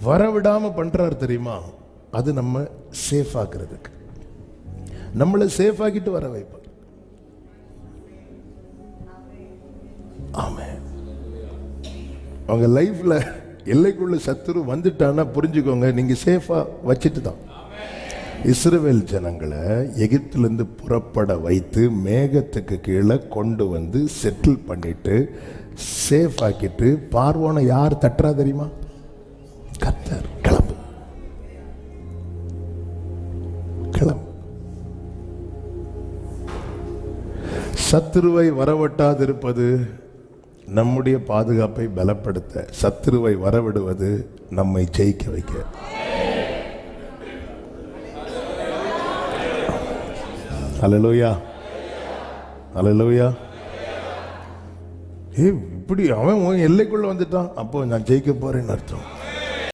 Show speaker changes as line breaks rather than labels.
வரவிடாம பண்றாரு தெரியுமா? அது நம்ம சேஃப் ஆக்குறதுக்கு, நம்மளை சேஃப் ஆக்கிட்டு வர வைப்பார். ஆமென். அவங்க லைஃப்ல எல்லைக்குள்ள சத்துரு வந்துட்டான்னா புரிஞ்சுக்கோங்க, நீங்க சேஃபா வச்சுட்டு தான். இஸ்ரவேல் ஜனங்களை எகிப்திலிருந்து புறப்பட வைத்து மேகத்துக்கு கீழே கொண்டு வந்து செட்டில் பண்ணிட்டு சேஃப் ஆக்கிட்டு பார்வோனை யார் தட்டுறா தெரியுமா? கர்த்தர். கிளம்பு கிளம்பு. சத்துருவை வரவட்டாதிருப்பது நம்முடைய பாதுகாப்பை பலப்படுத்த, சத்துருவை வரவிடுவது நம்மை ஜெயிக்க வைக்க. அல்லேலூயா, அல்லேலூயா. இப்படி அவன் எல்லைக்குள்ள வந்துட்டான், அப்போ நான் ஜெயிக்க போறேன்னு அர்த்தம்.